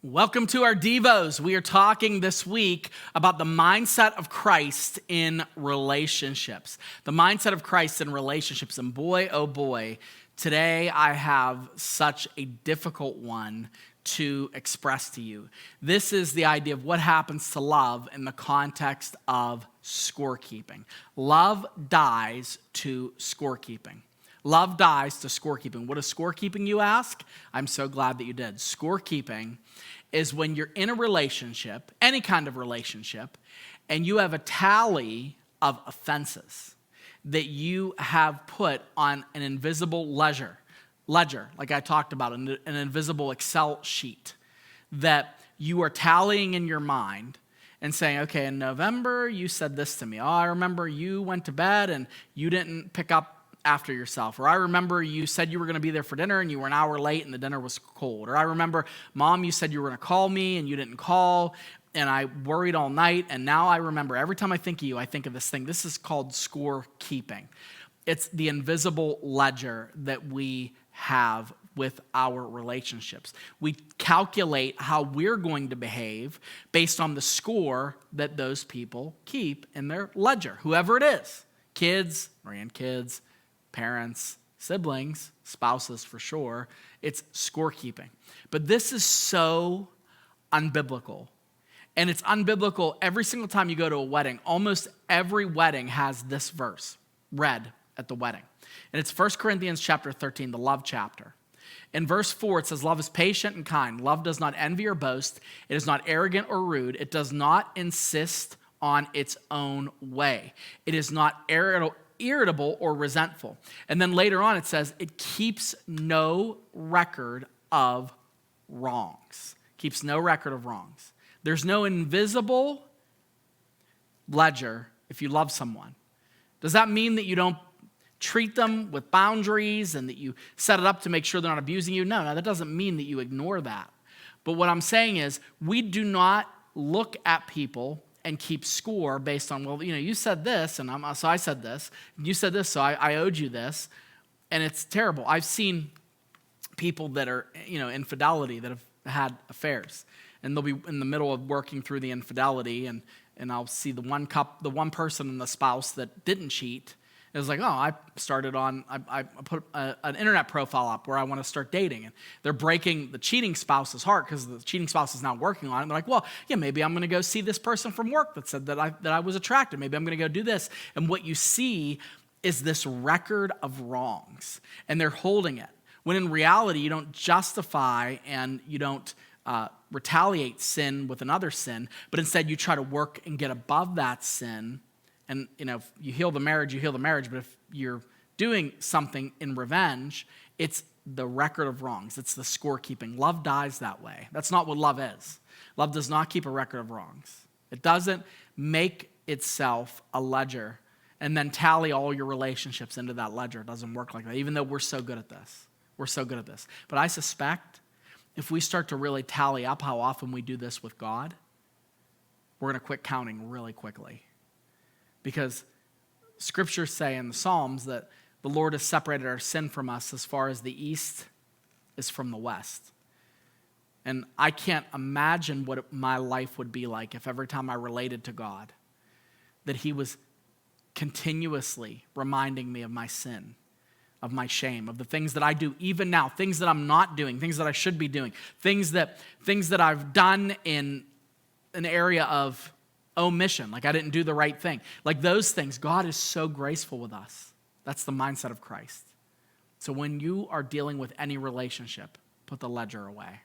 Welcome to our Devos. We are talking this week about the mindset of Christ in relationships. The mindset of Christ in relationships. And boy, oh boy, today I have such a difficult one to express to you. This is the idea of what happens to love in the context of scorekeeping. Love dies to scorekeeping. Love dies to scorekeeping. What is scorekeeping, you ask? I'm so glad that you did. Scorekeeping is when you're in a relationship, any kind of relationship, and you have a tally of offenses that you have put on an invisible ledger, like I talked about, an invisible Excel sheet that you are tallying in your mind and saying, okay, in November, you said this to me. Oh, I remember you went to bed and you didn't pick up after yourself. Or I remember you said you were going to be there for dinner and you were an hour late and the dinner was cold. Or I remember, Mom, you said you were going to call me and you didn't call and I worried all night. And now I remember every time I think of you, I think of this thing. This is called scorekeeping. It's the invisible ledger that we have with our relationships. We calculate how we're going to behave based on the score that those people keep in their ledger, whoever it is, kids, grandkids, parents, siblings, spouses for sure. It's scorekeeping. But this is so unbiblical. And it's unbiblical every single time you go to a wedding. Almost every wedding has this verse read at the wedding. And it's 1 Corinthians chapter 13, the love chapter. In verse 4, it says, love is patient and kind. Love does not envy or boast. It is not arrogant or rude. It does not insist on its own way. It is not irritable or resentful. And then later on it says it keeps no record of wrongs. Keeps no record of wrongs. There's no invisible ledger if you love someone. Does that mean that you don't treat them with boundaries and that you set it up to make sure they're not abusing you? No, that doesn't mean that you ignore that. But what I'm saying is we do not look at people and keep score based on, well, you said this, and so I said this. You said this, so I owed you this. And it's terrible. I've seen people that are, infidelity, that have had affairs. And they'll be in the middle of working through the infidelity, and I'll see the one person and the spouse that didn't cheat. It was like, I put an internet profile up where I want to start dating. And they're breaking the cheating spouse's heart because the cheating spouse is now working on it. And they're like, well, yeah, maybe I'm going to go see this person from work that said that I was attracted. Maybe I'm going to go do this. And what you see is this record of wrongs. And they're holding it. When in reality, you don't justify and you don't retaliate sin with another sin, but instead you try to work and get above that sin. And, if you heal the marriage, you heal the marriage. But if you're doing something in revenge, it's the record of wrongs. It's the scorekeeping. Love dies that way. That's not what love is. Love does not keep a record of wrongs. It doesn't make itself a ledger and then tally all your relationships into that ledger. It doesn't work like that, even though we're so good at this. We're so good at this. But I suspect if we start to really tally up how often we do this with God, we're going to quit counting really quickly. Because scriptures say in the Psalms that the Lord has separated our sin from us as far as the east is from the west. And I can't imagine what my life would be like if every time I related to God, that he was continuously reminding me of my sin, of my shame, of the things that I do even now, things that I'm not doing, things that I should be doing, things that I've done in an area of omission, like I didn't do the right thing. Like those things, God is so graceful with us. That's the mindset of Christ. So when you are dealing with any relationship, put the ledger away.